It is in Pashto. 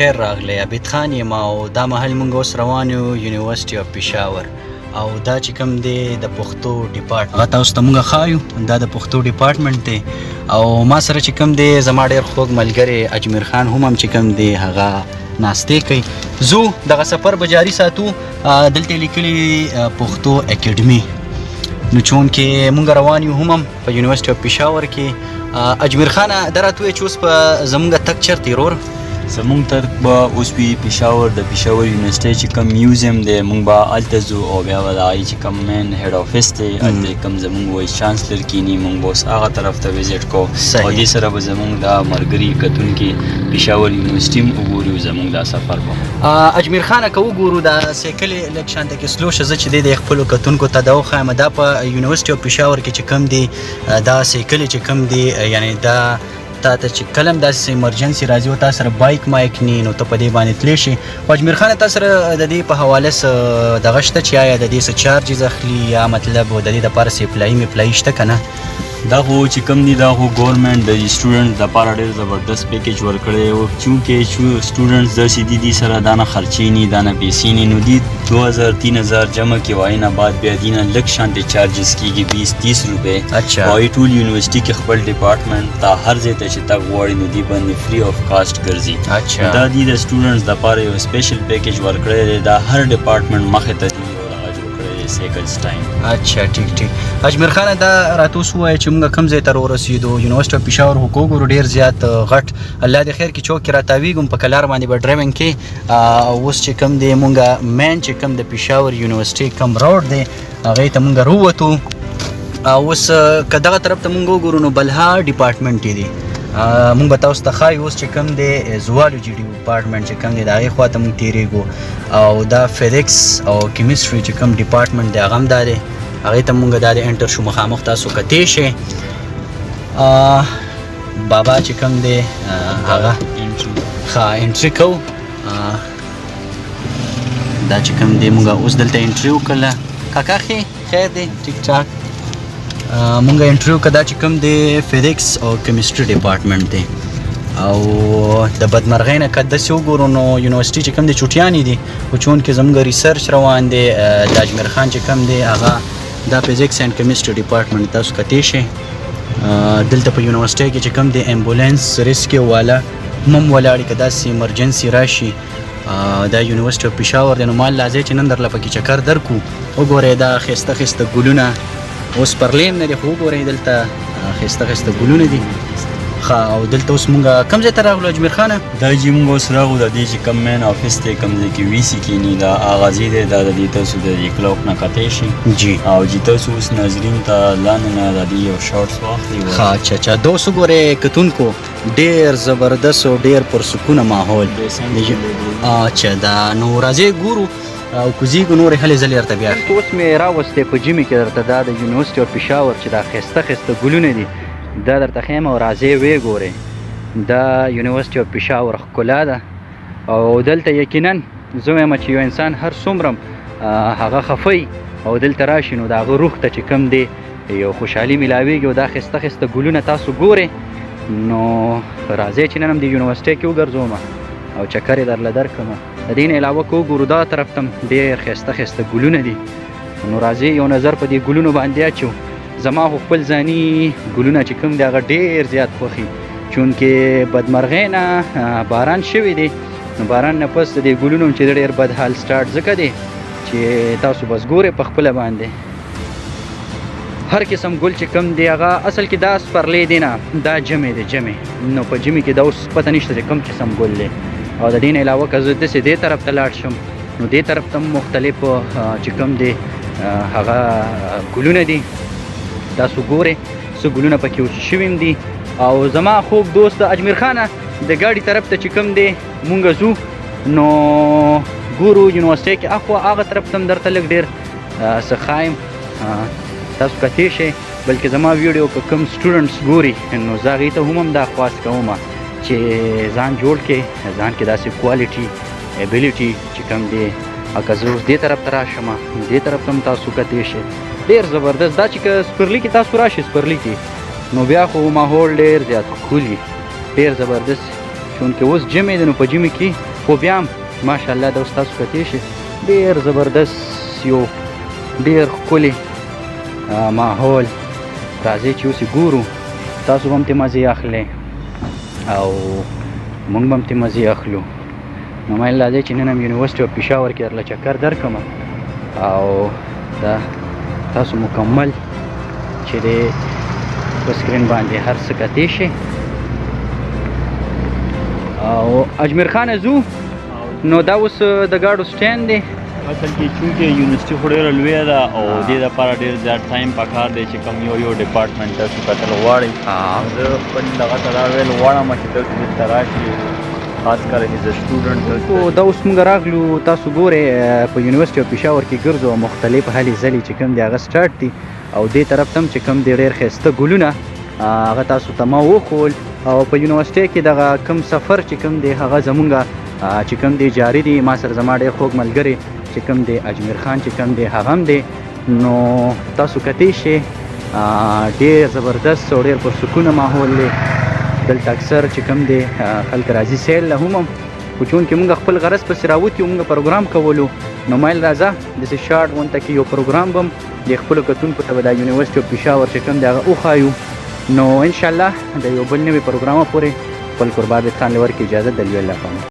خیر راغلی. عبید خان یم او دا مهال موږ اوس روان یو یونیورسټي اف پېښور او دا چې کوم دی د پښتو ډیپارټمنټ هغه تاسو ته موږ ښایو. دا د پښتو ډیپارټمنټ دی او ما سره چې کوم دی زما ډېر خوږ ملګری اجمیر خان هم چې کوم دی هغه ناستې کوي. زو دغه سفر به جاري ساتو. دلته لیکلي پښتو اکیډمي. نو چونکې موږ روان یو هم په یونیورسټي اف پېښور کې. اجمیر خانه دا راته ووایه چې اوس به زموږ تګ چېرته ورور؟ زمونږ تګ به اوس وي پېښور د پېښور یونیورسټۍ چې کوم میوزیم دی موږ به هلته ځو او بیا به د هغې چې کوم مین هیډ آفس دی هلته کوم زمونږ وایس چانسلر کیني موږ به اوس هغه طرف ته وزټ کوو او دې سره به زمونږ دا ملګري کتونکي پېښور یونیورسټي هم وګوري او زمونږ دا سفر به اجمیر خانه که وګورو دا سایکلې لږ شانته کې سلو شه زه چې دی د خپلو کتونکو ته دا وښایم دا په یونیورسټي اف پېښور کې چې کوم دی دا سایکلې چې کوم دی یعنی دا تا ته چې کله هم داسې ایمرجنسي راځي او تا سره بایک مایک نی نو ته په دې باندې تلی شي. خو اجمیر خانه تا سره د دې په حواله څه دغه شته چې آیا د دې څه چارجز اخلي یا مطلب د دې دپاره څه اپلایي شته که نه؟ دا خو چې کوم دي دا خو ګورنمنټ د سټوډنټ دپاره ډېر زبردست پیکیج ورکړی و چونکې سټوډنټس داسې دي دي سره دا نه خرچې ني دا نه پیسې ني نو دي 2000-3000 جمع کې وایي نه بعد بیا دي نه لږ شانتې چارجز کېږي 20-30 روپۍ وایي ټول یونیورسټي کې خپل ډپارټمنټ ته هر ځای ته چې تګ غواړي نو دي باندې فري آف کاسټ ګرځي. دا دي د سټوډنټس دپاره یو سپیشل پیکیج ورکړی دی دا هر ډپارټمنټ مخې ته دي سیکلز ټایم. اچھا ټیک اجمیر خانه دا راته اوس ووایه چې موږ کوم ځای ته راورسېدو یونیورسټي اف پېښور خو وګورو ډېر زیات غټ الله دې خیر کړي چوک کې راتاویږم په کلار باندې به ډرایوینګ کې اوس چې کوم دی موږ مین چې کوم د پېښور یونیورسټي کوم روډ دی هغې ته موږ راووتو. اوس که دغه طرف ته موږ وګورو نو بلها ډپارټمنټ دی مونږ به تاسو ته ښایو اوس چې کوم دی زوالوجي ډپارټمنټ چې کوم دی د هغې خوا ته مونږ تېرېږو او دا فزکس او کیمسټري چې کوم ډپارټمنټ دی هغه هم دا دی هغې ته مونږ دا د انټر شو مخامخ تاسو کتې شئ. بابا چې کوم دی هغه ښه انټري کوو دا چې کوم دی مونږ اوس دلته انټري وکړله. کاکا خیر دی ټیک ټاک مونږ انټرویو که دا چې کوم دی فزکس او کیمسټري ډپارټمنټ دی او د بدمرغۍ نه که داسې وګورو نو یونیورسټي چې کوم دی چوټیانې دي خو چونکې زموږ ریسرچ روان دی د اجمیر خان چې کوم دی هغه دا فزکس اینډ کیمسټري ډپارټمنټ تاسو کتې شئ. دلته په یونیورسټۍ کې چې کوم دی امبولانس ریسکیو والا هم ولاړې که داسې ایمرجنسي راشي دا یونیورسټي اف پېښور دی نو مال لازم چې نن درله پکې چکر درکو. وګورئ دا ښایسته ښایسته ګلونه اوس پرلین نه دی خو وګورئ دلته ښایسته ښایسته ګلونه دي. ښه او دلته اوس مونږ کوم ځای ته راغلو اجمیر خانه؟ دا چې مونږ اوس راغلو د دې چې کوم مین آفس دی کوم ځای کې وي سي کیني دا هغه ځای دی دا د دې تاسو د دې کلوک نه کتی شي جی او چې تاسو اوس ناظرین ته لاندې نه د دې یو شارټس واخلي. ښه اچھا دا اوس وګورئ کتونکو ډېر زبردست او ډېر پرسکونه ماحول. اچھا دا نو راځئ ګورو او کوزیږو نورې هلې ځلې درته بیا اوس مې راوستی په ژمي کې درته دا د یونیورسټي اف پېښور چې دا ښایسته ښایسته ګلونه دي دا درته ښیم او راځئ ویې ګورئ دا یونیورسټي اف پېښور ښکلا ده او دلته یقینا زه وایم چې یو انسان هر څومره هغه خفی او دلته راشي نو د هغه روح ته چې کوم دی یو خوشحالي میلاویږي او دا ښایسته ښایسته ګلونه تاسو ګورئ نو راځئ چې نن هم د یونیورسټۍ کې وګرځوم او چکر یې درله درکړم. د دې نه علاوه که وګورو دا طرف ته هم ډېر ښایسته ښایسته ګلونه دي نو راځئ یو نظر په دې ګلونو باندې اچو. زما خو خپل ځاني ګلونه چې کوم دی هغه ډېر زیات خوښي چونکې بدمرغۍ نه باران شوی دی نو باران نه پس د دې ګلونو چې ډېر بد حال سټارټ ځکه دی چې تاسو بس ګورئ په خپله باندې هر قسم ګل چې کوم دی هغه اصل کې دا سپرلی دی نه دا جمع دی جمع نو په جمع کې دا اوس پته نشته چې کوم قسم ګل دی او د دې نه علاوه که زه داسې دې طرف ته لاړ شم نو دې طرف ته مختلف چې کوم دی هغه ګلونه دي تاسو ګورئ څه ګلونه پکې وچ شوي هم دي او زما خوږ دوست اجمیر خانه د ګاډي طرف ته چې کوم دی مونږ ځو نو ګورو یونیورسټۍ کې اخوا هغه طرف ته هم درته لږ ډېر څه ښایم تاسو کتې شئ بلکې زما ویډیو که کوم سټوډنټس ګوري نو زه هغې ته هم دا خواست کوم چې ځان جوړ کړي ځان کې داسې کوالټي ابیلیټي چې کوم دی او که زه اوس دې طرف ته راشم دې طرف ته هم تاسو کتې شئ ډېر زبردست دا چې که سپرلي کې تاسو راشئ سپرلي کې نو بیا خو ماحول ډېر زیات ښکلي ډېر زبردست چونکې اوس جمع دی نو په جمع کې خو بیا هم ماشاءالله دا اوس تاسو کتلی شئ ډېر زبردست یو ډېر ښکلی ماحول. راځئ چې اوس یې ګورو، تاسو به هم ترې مزې اخلئ او موږ به هم ترې مزې اخلو. نو مایل راځئ چې نن هم یونیورسټي اف پېښور کې درله چکر درکړم او دا تاسو مکمل چې دی په سکرین باندې هر څه کتی شي. او اجمیر خانه ځو نو دا اوس د ګاډو سټینډ دی. اصل کې چونکې یونیورسټي خو ډېره لویه ده او دې دپاره ډېر زیات ټایم پکار دی چې کوم یو ډپارټمنټ تاسو کتل غواړئ. زه خپل دغه ته دا ویل غواړم چې تاسو دلته راشئ، خاص کر ایز ا سټوډنټ. خو دا اوس موږ راغلو، تاسو ګورئ په یونیورسټي اف پېښور کې ګرځو او مختلف هلې ځلې چې کوم دی هغه سټارټ دي او دې طرف ته هم چې کوم دی ډېر ښایسته ګلونه هغه تاسو ته ما وښول. او په یونیورسټۍ کې دغه کوم سفر چې کوم دی هغه زمونږ چې کوم دی جاري دی. ما سره زما ډېر خوږ ملګری چې کوم دی اجمیر خان چې کوم دی هغه هم دی. نو تاسو کتی شئ ډېر زبردست او ډېر پرسکونه ماحول دی. دلته اکثر چې کوم دی خلک راځي سیل له هم خو چونکې موږ خپل غرض پسې راوتي وو، موږ پروګرام کولو. نو مایل راځه داسې شارټ غونته کې یو پروګرام به هم د خپلو کتونکو ته به دا یونیورسټي اف پېښور چې کوم دی هغه وښایو. نو انشاءالله د یو بل نوي پروګرامه پورې خپل قربان خان لور کې اجازه د الله پامه.